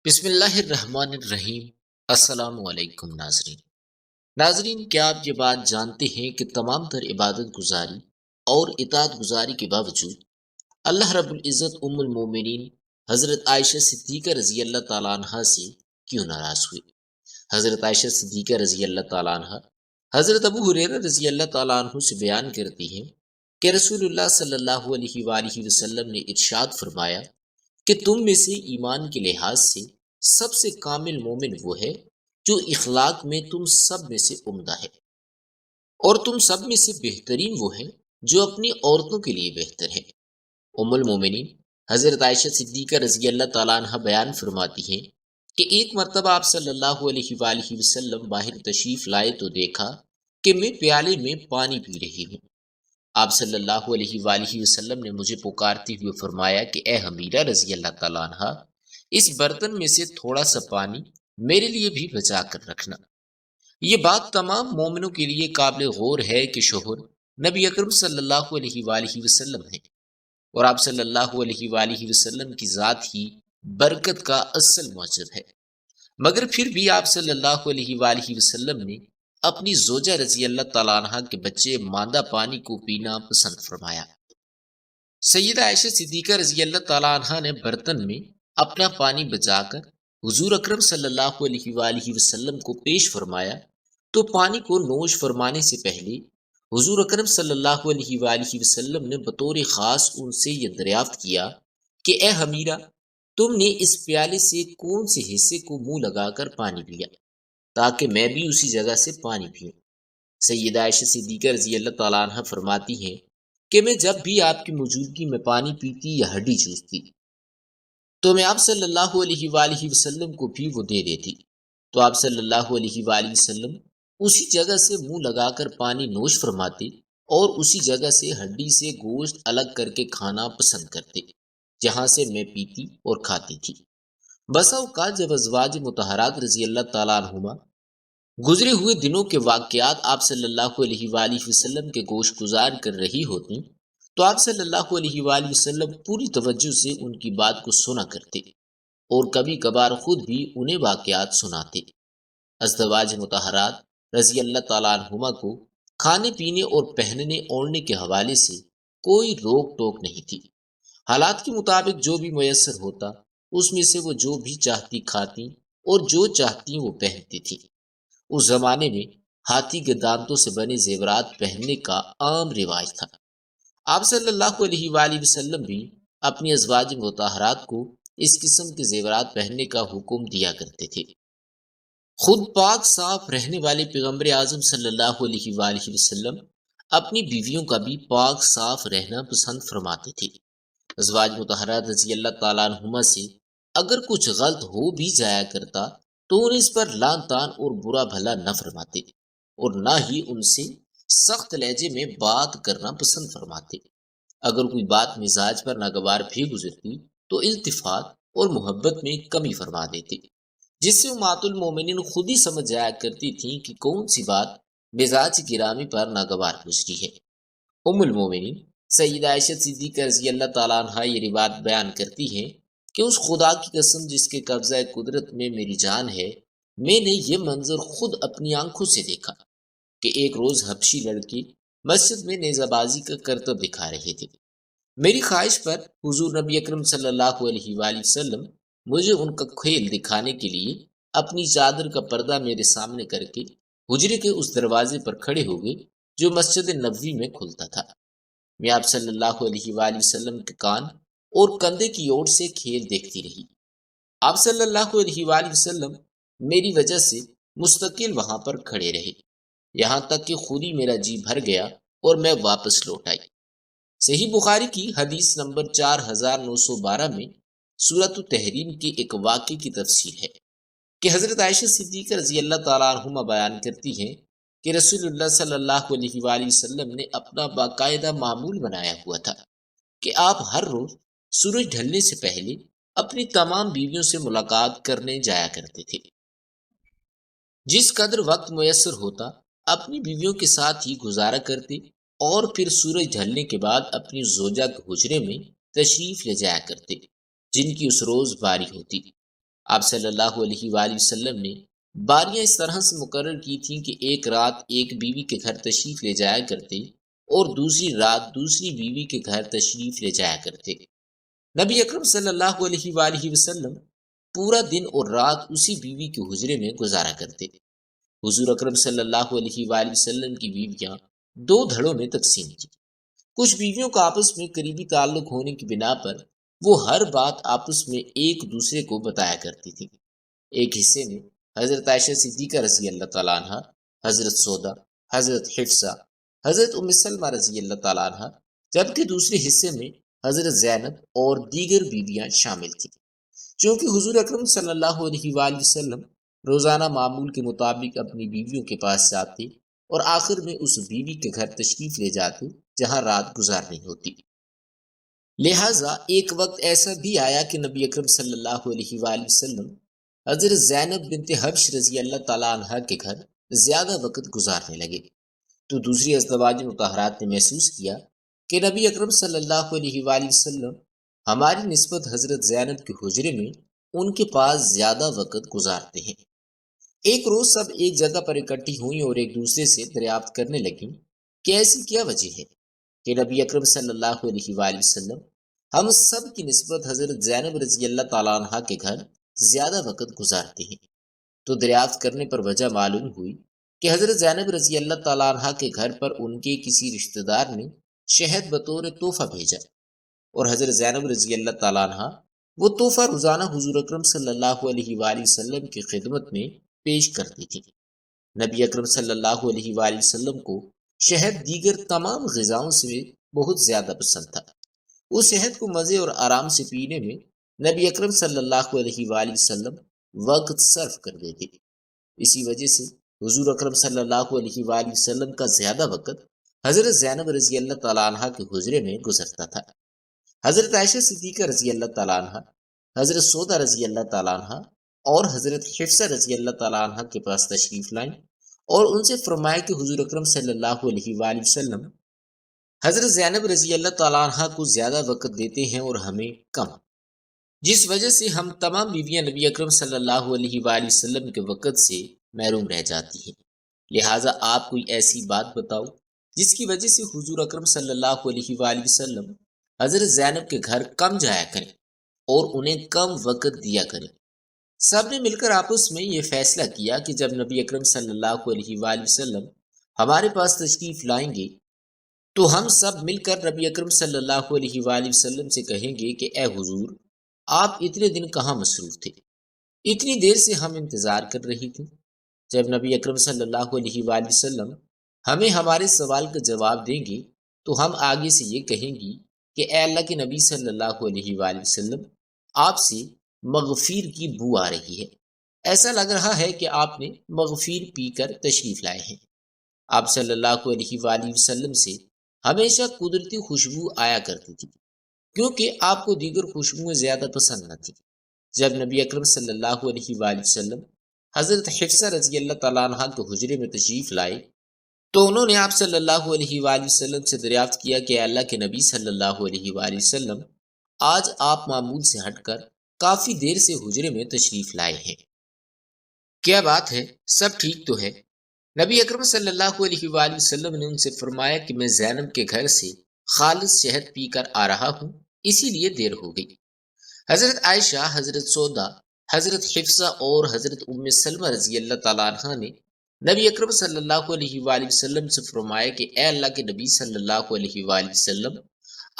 بسم اللہ الرحمن الرحیم۔ السلام علیکم ناظرین، کیا آپ یہ بات جانتے ہیں کہ تمام تر عبادت گزاری اور اطاعت گزاری کے باوجود اللہ رب العزت ام المومنین حضرت عائشہ صدیقہ رضی اللہ تعالیٰ عنہ سے کیوں ناراض ہوئے؟ حضرت عائشہ صدیقہ رضی اللہ تعالیٰ عنہ حضرت ابو ہریرہ رضی اللہ تعالیٰ عنہ سے بیان کرتی ہیں کہ رسول اللہ صلی اللہ علیہ وآلہ وسلم نے ارشاد فرمایا کہ تم میں سے ایمان کے لحاظ سے سب سے کامل مومن وہ ہے جو اخلاق میں تم سب میں سے عمدہ ہے، اور تم سب میں سے بہترین وہ ہے جو اپنی عورتوں کے لیے بہتر ہے۔ ام المومنین حضرت عائشہ صدیقہ رضی اللہ تعالیٰ عنہ بیان فرماتی ہیں کہ ایک مرتبہ آپ صلی اللہ علیہ وآلہ وسلم باہر تشریف لائے تو دیکھا کہ میں پیالے میں پانی پی رہی ہوں۔ آپ صلی اللہ علیہ وآلہ وسلم نے مجھے پکارتے ہوئے فرمایا کہ اے حمیرہ رضی اللہ تعالیٰ عنہ، اس برتن میں سے تھوڑا سا پانی میرے لیے بھی بچا کر رکھنا۔ یہ بات تمام مومنوں کے لیے قابل غور ہے کہ شوہر نبی اکرم صلی اللہ علیہ وآلہ وسلم ہے، اور آپ صلی اللہ علیہ وآلہ وسلم کی ذات ہی برکت کا اصل معجب ہے، مگر پھر بھی آپ صلی اللہ علیہ وآلہ وسلم نے اپنی زوجہ رضی اللہ تعالیٰ عنہ کے بچے ماندہ پانی کو پینا پسند فرمایا۔ سیدہ عائشہ صدیقہ رضی اللہ تعالیٰ عنہ نے برتن میں اپنا پانی بچا کر حضور اکرم صلی اللہ علیہ وآلہ وسلم کو پیش فرمایا، تو پانی کو نوش فرمانے سے پہلے حضور اکرم صلی اللہ علیہ وآلہ وسلم نے بطور خاص ان سے یہ دریافت کیا کہ اے حمیرہ، تم نے اس پیالے سے کون سے حصے کو منہ لگا کر پانی پیا تاکہ میں بھی اسی جگہ سے پانی پیوں؟ سیدہ عائشہ صدیقہ رضی اللہ تعالیٰ عنہ فرماتی ہیں کہ میں جب بھی آپ کی موجودگی میں پانی پیتی یا ہڈی چوستی تو میں آپ صلی اللہ علیہ وآلہ وسلم کو بھی وہ دے دیتی، تو آپ صلی اللہ علیہ وآلہ وسلم اسی جگہ سے منہ لگا کر پانی نوش فرماتے اور اسی جگہ سے ہڈی سے گوشت الگ کر کے کھانا پسند کرتے جہاں سے میں پیتی اور کھاتی تھی۔ بسا اوقات جب ازواج مطہرات رضی اللہ تعالیٰ عنہما گزرے ہوئے دنوں کے واقعات آپ صلی اللہ علیہ وآلہ وسلم کے گوش گزار کر رہی ہوتی تو آپ صلی اللہ علیہ وآلہ وسلم پوری توجہ سے ان کی بات کو سنا کرتے اور کبھی کبھار خود بھی انہیں واقعات سناتے۔ ازواج مطہرات رضی اللہ تعالیٰ عنہما کو کھانے پینے اور پہننے اوڑھنے کے حوالے سے کوئی روک ٹوک نہیں تھی، حالات کے مطابق جو بھی میسر ہوتا اس میں سے وہ جو بھی چاہتی کھاتی اور جو چاہتی وہ پہنتی تھی۔ اس زمانے میں ہاتھی کے دانتوں سے بنے زیورات پہننے کا عام رواج تھا۔ آپ صلی اللہ علیہ وآلہ وسلم بھی اپنی ازواج مطہرات کو اس قسم کے زیورات پہننے کا حکم دیا کرتے تھے۔ خود پاک صاف رہنے والے پیغمبر اعظم صلی اللہ علیہ وآلہ وسلم اپنی بیویوں کا بھی پاک صاف رہنا پسند فرماتے تھے۔ ازواج مطہرات رضی اللہ تعالیٰ عنہما سے اگر کچھ غلط ہو بھی جایا کرتا تو انہیں اس پر لعن طعن اور برا بھلا نہ فرماتے، اور نہ ہی ان سے سخت لہجے میں بات کرنا پسند فرماتے۔ اگر کوئی بات مزاج پر ناگوار بھی گزرتی تو التفات اور محبت میں کمی فرما دیتے، جس سے امہات المومنین خود ہی سمجھ جایا کرتی تھیں کہ کون سی بات مزاج گرامی پر ناگوار گزری ہے۔ ام المومنین سیدہ عائشہ صدیقہ رضی اللہ تعالیٰ عنہ یہ روایت بیان کرتی ہیں کہ اس خدا کی قسم جس کے قبضہ قدرت میں میری جان ہے، میں نے یہ منظر خود اپنی آنکھوں سے دیکھا کہ ایک روز حبشی لڑکے مسجد میں نیزہ بازی کا کرتب دکھا رہے تھے۔ میری خواہش پر حضور نبی اکرم صلی اللہ علیہ وآلہ وسلم مجھے ان کا کھیل دکھانے کے لیے اپنی چادر کا پردہ میرے سامنے کر کے حجرے کے اس دروازے پر کھڑے ہو گئے جو مسجد نبوی میں کھلتا تھا۔ میں آپ صلی اللہ علیہ وآلہ وسلم کے کان اور کندھے کی اوٹ سے کھیل دیکھتی رہی۔ آپ صلی اللہ علیہ وآلہ وسلم میری وجہ سے مستقل وہاں پر کھڑے رہے، یہاں تک کہ خود ہی میرا جی بھر گیا اور میں واپس لوٹ آئی۔ صحیح بخاری کی حدیث نمبر 4912 میں سورۃ التحریم کے ایک واقعے کی تفسیر ہے کہ حضرت عائشہ صدیقہ رضی اللہ تعالیٰ عنہما بیان کرتی ہیں کہ رسول اللہ صلی اللہ علیہ وآلہ وسلم نے اپنا باقاعدہ معمول بنایا ہوا تھا کہ آپ ہر روز سورج ڈھلنے سے پہلے اپنی تمام بیویوں سے ملاقات کرنے جایا کرتے تھے۔ جس قدر وقت میسر ہوتا اپنی بیویوں کے ساتھ ہی گزارا کرتے اور پھر سورج ڈھلنے کے بعد اپنی زوجہ کے حجرے میں تشریف لے جایا کرتے جن کی اس روز باری ہوتی۔ آپ صلی اللہ علیہ وآلہ وسلم نے باریاں اس طرح سے مقرر کی تھیں کہ ایک رات ایک بیوی کے گھر تشریف لے جایا کرتے اور دوسری رات دوسری بیوی کے گھر تشریف لے جایا کرتے۔ نبی اکرم صلی اللہ علیہ وآلہ وسلم پورا دن اور رات اسی بیوی کے حجرے میں گزارا کرتے۔ حضور اکرم صلی اللہ علیہ وآلہ وسلم کی بیویاں دو دھڑوں میں تقسیم کی۔ کچھ بیویوں کا آپس میں قریبی تعلق ہونے کی بنا پر وہ ہر بات آپس میں ایک دوسرے کو بتایا کرتی تھی۔ ایک حصے میں حضرت عائشہ صدیقہ رضی اللہ تعالیٰ عنہ، حضرت سودا، حضرت حفصہ، حضرت ام سلمہ رضی اللہ تعالیٰ عنہ، جبکہ دوسرے حصے میں حضرت زینب اور دیگر بیویاں شامل تھیں۔ چونکہ حضور اکرم صلی اللہ علیہ وآلہ وسلم روزانہ معمول کے مطابق اپنی بیویوں کے پاس جاتے اور آخر میں اس بیوی کے گھر تشریف لے جاتے جہاں رات گزارنی ہوتی۔ لہٰذا ایک وقت ایسا بھی آیا کہ نبی اکرم صلی اللہ علیہ وآلہ وسلم حضرت زینب بنت حبش رضی اللہ تعالیٰ عنہ کے گھر زیادہ وقت گزارنے لگے، تو دوسری ازدواج مطہرات نے محسوس کیا کہ نبی اکرم صلی اللہ علیہ وآلہ وسلم ہماری نسبت حضرت زینب کے حجرے میں ان کے پاس زیادہ وقت گزارتے ہیں۔ ایک روز سب ایک جگہ پر اکٹھی ہوئیں اور ایک دوسرے سے دریافت کرنے لگیں کہ ایسی کیا وجہ ہے کہ نبی اکرم صلی اللہ علیہ وآلہ وسلم ہم سب کی نسبت حضرت زینب رضی اللہ تعالیٰ عنہ کے گھر زیادہ وقت گزارتے ہیں۔ تو دریافت کرنے پر وجہ معلوم ہوئی کہ حضرت زینب رضی اللہ تعالیٰ عنہ کے گھر پر ان کے کسی رشتہ دار نے شہد بطور تحفہ بھیجا، اور حضرت زینب رضی اللہ تعالیٰ عنہ وہ تحفہ روزانہ حضور اکرم صلی اللہ علیہ وآلہ وسلم کی خدمت میں پیش کرتی تھی۔ نبی اکرم صلی اللہ علیہ وآلہ وسلم کو شہد دیگر تمام غذاؤں سے بہت زیادہ پسند تھا۔ اس شہد کو مزے اور آرام سے پینے میں نبی اکرم صلی اللہ علیہ وآلہ وسلم وقت صرف کر دیتے۔ اسی وجہ سے حضور اکرم صلی اللہ علیہ وآلہ وسلم کا زیادہ وقت حضرت زینب رضی اللہ تعالیٰ عنہ کے حجرے میں گزرتا تھا۔ حضرت عائشہ صدیقہ رضی اللہ تعالیٰ عنہ، حضرت سودا رضی اللہ تعالیٰ عنہ اور حضرت حفصہ رضی اللہ تعالیٰ عنہ کے پاس تشریف لائیں اور ان سے فرمایا کہ حضور اکرم صلی اللہ علیہ وآلہ وسلم حضرت زینب رضی اللہ تعالیٰ عنہ کو زیادہ وقت دیتے ہیں اور ہمیں کم، جس وجہ سے ہم تمام بیویاں نبی اکرم صلی اللہ علیہ وآلہ وسلم کے وقت سے محروم رہ جاتی ہیں۔ لہٰذا آپ کوئی ایسی بات بتاؤ جس کی وجہ سے حضور اکرم صلی اللہ علیہ وآلہ وسلم حضرت زینب کے گھر کم جایا کریں اور انہیں کم وقت دیا کریں۔ سب نے مل کر آپس میں یہ فیصلہ کیا کہ جب نبی اکرم صلی اللہ علیہ وآلہ وسلم ہمارے پاس تشریف لائیں گے تو ہم سب مل کر نبی اکرم صلی اللہ علیہ وآلہ وسلم سے کہیں گے کہ اے حضور، آپ اتنے دن کہاں مصروف تھے؟ اتنی دیر سے ہم انتظار کر رہی تھی۔ جب نبی اکرم صلی اللہ علیہ وآلہ وسلم ہمیں ہمارے سوال کا جواب دیں گے تو ہم آگے سے یہ کہیں گی کہ اے اللہ کے نبی صلی اللہ علیہ وآلہ وسلم، آپ سے مغفیر کی بو آ رہی ہے، ایسا لگ رہا ہے کہ آپ نے مغفیر پی کر تشریف لائے ہیں۔ آپ صلی اللہ علیہ وآلہ وسلم سے ہمیشہ قدرتی خوشبو آیا کرتی تھی، کیونکہ آپ کو دیگر خوشبوئیں زیادہ پسند نہ تھیں۔ جب نبی اکرم صلی اللہ علیہ وآلہ وسلم حضرت حفصہ رضی اللہ تعالیٰ عنہ کے حجرے میں تشریف لائے تو انہوں نے آپ صلی اللہ علیہ وآلہ وسلم سے دریافت کیا کہ اللہ کے نبی صلی اللہ علیہ وآلہ وسلم، آج آپ معمول سے ہٹ کر کافی دیر سے حجرے میں تشریف لائے ہیں، کیا بات ہے؟ سب ٹھیک تو ہے؟ نبی اکرم صلی اللہ علیہ وآلہ وسلم نے ان سے فرمایا کہ میں زینب کے گھر سے خالص شہد پی کر آ رہا ہوں، اسی لیے دیر ہو گئی۔ حضرت عائشہ، حضرت سودا، حضرت حفصہ اور حضرت ام سلمہ رضی اللہ تعالیٰ عنہ نے نبی اکرم صلی اللہ علیہ وآلہ وسلم سے فرمایا کہ اے اللہ کے نبی صلی اللہ علیہ وآلہ وسلم،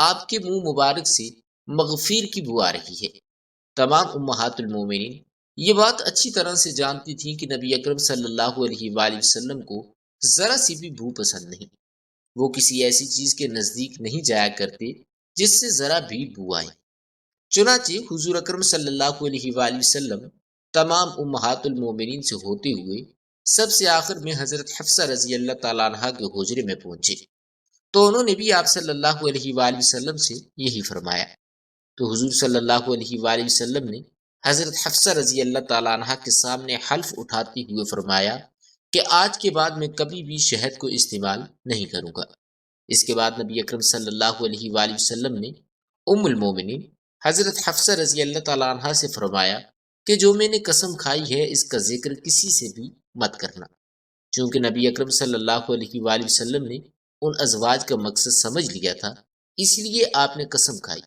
آپ کے منہ مبارک سے مغفیر کی بو آ رہی ہے۔ تمام امہات المومنین یہ بات اچھی طرح سے جانتی تھیں کہ نبی اکرم صلی اللہ علیہ وآلہ وسلم کو ذرا سی بھی بو پسند نہیں۔ وہ کسی ایسی چیز کے نزدیک نہیں جایا کرتے جس سے ذرا بھی بو آئے۔ چنانچہ حضور اکرم صلی اللہ علیہ وآلہ وسلم تمام امہات المومنین سے ہوتے ہوئے سب سے آخر میں حضرت حفصہ رضی اللہ تعالیٰ عنہ کے حجرے میں پہنچے تو انہوں نے بھی آپ صلی اللہ علیہ وآلہ وسلم سے یہی فرمایا۔ تو حضور صلی اللہ علیہ وآلہ وسلم نے حضرت حفصہ رضی اللہ تعالیٰ عنہ کے سامنے حلف اٹھاتے ہوئے فرمایا کہ آج کے بعد میں کبھی بھی شہد کو استعمال نہیں کروں گا۔ اس کے بعد نبی اکرم صلی اللہ علیہ وآلہ وسلم نے ام المومنین حضرت حفصہ رضی اللہ تعالیٰ عنہ سے فرمایا کہ جو میں نے قسم کھائی ہے اس کا ذکر کسی سے بھی مت کرنا، چونکہ نبی اکرم صلی اللہ علیہ وآلہ وسلم نے ان ازواج کا مقصد سمجھ لیا تھا، اس لیے آپ نے قسم کھائی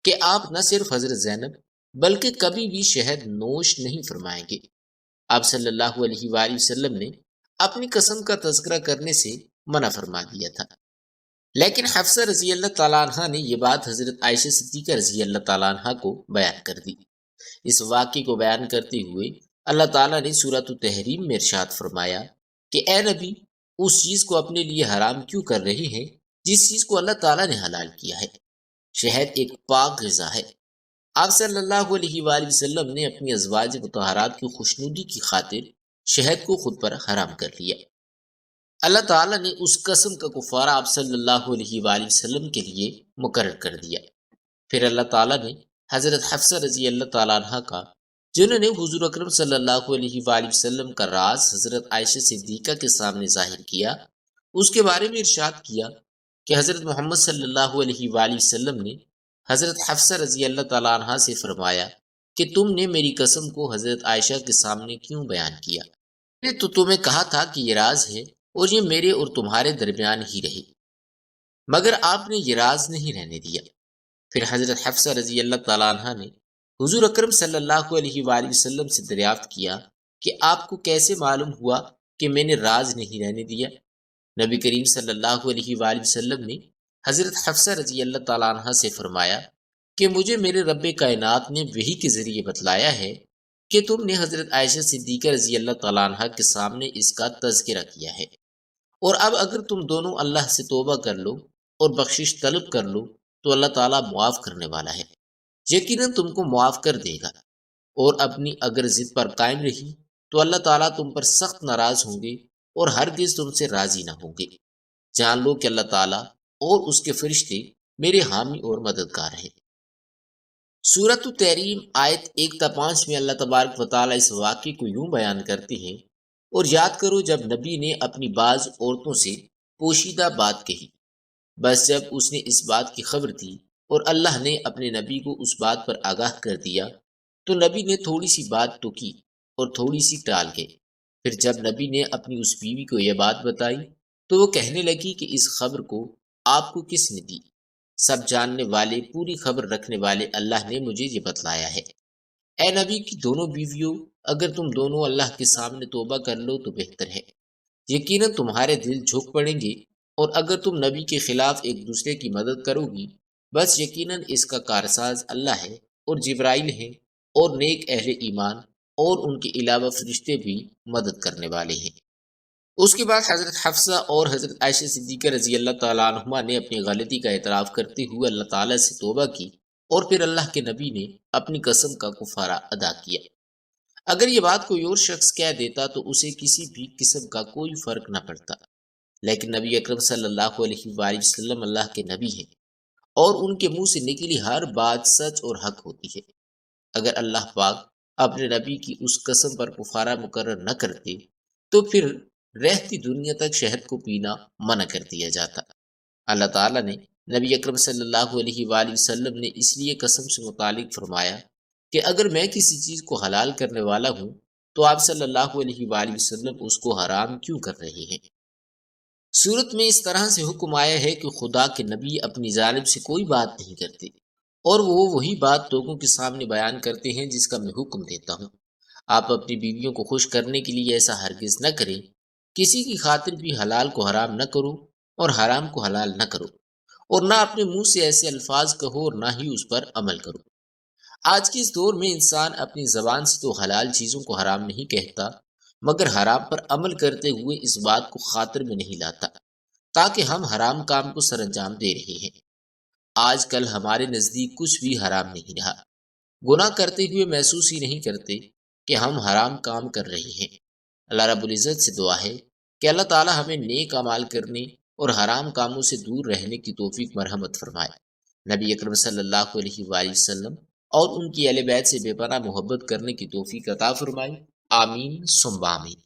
کہ آپ نہ صرف حضرت زینب بلکہ کبھی بھی شہد نوش نہیں فرمائیں گے۔ آپ صلی اللہ علیہ وآلہ وسلم نے اپنی قسم کا تذکرہ کرنے سے منع فرما دیا تھا، لیکن حفصہ رضی اللہ تعالیٰ عنہ نے یہ بات حضرت عائشہ صدیقہ رضی اللہ تعالیٰ عنہ کو بیان کر دی۔ اس واقعے کو بیان کرتے ہوئے اللہ تعالیٰ نے سورۃ التحریم میں ارشاد فرمایا کہ اے نبی، اس چیز کو اپنے لیے حرام کیوں کر رہے ہیں جس چیز کو اللہ تعالیٰ نے حلال کیا ہے؟ شہد ایک پاک غذا ہے۔ آپ صلی اللہ علیہ وآلہ وسلم نے اپنی ازواج مطہرات کی خوشنودی کی خاطر شہد کو خود پر حرام کر لیا۔ اللہ تعالیٰ نے اس قسم کا کفارہ آپ صلی اللہ علیہ وآلہ وسلم کے لیے مقرر کر دیا۔ پھر اللہ تعالیٰ نے حضرت حفصہ رضی اللہ تعالیٰ عنہ کا، جنہوں نے حضور اکرم صلی اللہ علیہ وآلہ وسلم کا راز حضرت عائشہ صدیقہ کے سامنے ظاہر کیا، اس کے بارے میں ارشاد کیا کہ حضرت محمد صلی اللہ علیہ وآلہ وسلم نے حضرت حفصہ رضی اللہ تعالیٰ عنہ سے فرمایا کہ تم نے میری قسم کو حضرت عائشہ کے سامنے کیوں بیان کیا؟ میں نے تو تمہیں کہا تھا کہ یہ راز ہے اور یہ میرے اور تمہارے درمیان ہی رہے، مگر آپ نے یہ راز نہیں رہنے دیا۔ پھر حضرت حفصہ رضی اللہ تعالیٰ عنہ نے حضور اکرم صلی اللہ علیہ وآلہ وسلم سے دریافت کیا کہ آپ کو کیسے معلوم ہوا کہ میں نے راز نہیں رہنے دیا؟ نبی کریم صلی اللہ علیہ وآلہ وسلم نے حضرت حفصہ رضی اللہ تعالیٰ عنہ سے فرمایا کہ مجھے میرے رب کائنات نے وحی کے ذریعے بتلایا ہے کہ تم نے حضرت عائشہ صدیقہ رضی اللہ تعالیٰ عنہ کے سامنے اس کا تذکرہ کیا ہے، اور اب اگر تم دونوں اللہ سے توبہ کر لو اور بخشش طلب کر لو تو اللہ تعالیٰ معاف کرنے والا ہے، یقیناً تم کو معاف کر دے گا، اور اپنی اگر ضد پر قائم رہی تو اللہ تعالیٰ تم پر سخت ناراض ہوں گے اور ہرگز تم سے راضی نہ ہوں گے۔ جان لو کہ اللہ تعالیٰ اور اس کے فرشتے میرے حامی اور مددگار ہیں۔ سورۃ التحریم آیت 1 تا 5 میں اللہ تبارک و تعالیٰ اس واقعے کو یوں بیان کرتے ہیں، اور یاد کرو جب نبی نے اپنی بعض عورتوں سے پوشیدہ بات کہی، بس جب اس نے اس بات کی خبر دی اور اللہ نے اپنے نبی کو اس بات پر آگاہ کر دیا تو نبی نے تھوڑی سی بات تو کی اور تھوڑی سی ٹال گئے۔ پھر جب نبی نے اپنی اس بیوی کو یہ بات بتائی تو وہ کہنے لگی کہ اس خبر کو آپ کو کس نے دی؟ سب جاننے والے، پوری خبر رکھنے والے اللہ نے مجھے یہ بتلایا ہے۔ اے نبی کی دونوں بیویوں، اگر تم دونوں اللہ کے سامنے توبہ کر لو تو بہتر ہے، یقیناً تمہارے دل جھک پڑیں گے، اور اگر تم نبی کے خلاف ایک دوسرے کی مدد کرو گی بس یقیناً اس کا کارساز اللہ ہے اور جبرائیل ہیں اور نیک اہل ایمان اور ان کے علاوہ فرشتے بھی مدد کرنے والے ہیں۔ اس کے بعد حضرت حفصہ اور حضرت عائشہ صدیقہ رضی اللہ تعالیٰ عنہما نے اپنی غلطی کا اعتراف کرتے ہوئے اللہ تعالیٰ سے توبہ کی، اور پھر اللہ کے نبی نے اپنی قسم کا کفارہ ادا کیا۔ اگر یہ بات کوئی اور شخص کہہ دیتا تو اسے کسی بھی قسم کا کوئی فرق نہ پڑتا، لیکن نبی اکرم صلی اللہ علیہ وآلہ وسلم اللہ کے نبی ہیں اور ان کے منہ سے نکلی ہر بات سچ اور حق ہوتی ہے۔ اگر اللہ پاک اپنے نبی کی اس قسم پر کفارہ مقرر نہ کرتے تو پھر رہتی دنیا تک شہد کو پینا منع کر دیا جاتا۔ اللہ تعالیٰ نے نبی اکرم صلی اللہ علیہ وآلہ وسلم نے اس لیے قسم سے متعلق فرمایا کہ اگر میں کسی چیز کو حلال کرنے والا ہوں تو آپ صلی اللہ علیہ وآلہ وسلم اس کو حرام کیوں کر رہے ہیں؟ صورت میں اس طرح سے حکم آیا ہے کہ خدا کے نبی اپنی جانب سے کوئی بات نہیں کرتے، اور وہ وہی بات لوگوں کے سامنے بیان کرتے ہیں جس کا میں حکم دیتا ہوں۔ آپ اپنی بیویوں کو خوش کرنے کے لیے ایسا ہرگز نہ کریں، کسی کی خاطر بھی حلال کو حرام نہ کرو اور حرام کو حلال نہ کرو، اور نہ اپنے منہ سے ایسے الفاظ کہو اور نہ ہی اس پر عمل کرو۔ آج کے اس دور میں انسان اپنی زبان سے تو حلال چیزوں کو حرام نہیں کہتا، مگر حرام پر عمل کرتے ہوئے اس بات کو خاطر میں نہیں لاتا تاکہ ہم حرام کام کو سر انجام دے رہے ہیں۔ آج کل ہمارے نزدیک کچھ بھی حرام نہیں رہا، گناہ کرتے ہوئے محسوس ہی نہیں کرتے کہ ہم حرام کام کر رہے ہیں۔ اللہ رب العزت سے دعا ہے کہ اللہ تعالی ہمیں نیک اعمال کرنے اور حرام کاموں سے دور رہنے کی توفیق مرحمت فرمائے۔ نبی اکرم صلی اللہ علیہ وآلہ وسلم اور ان کی اہل بیت سے بے پناہ محبت کرنے کی توفیق عطا فرمائے۔ آمین ثم آمین۔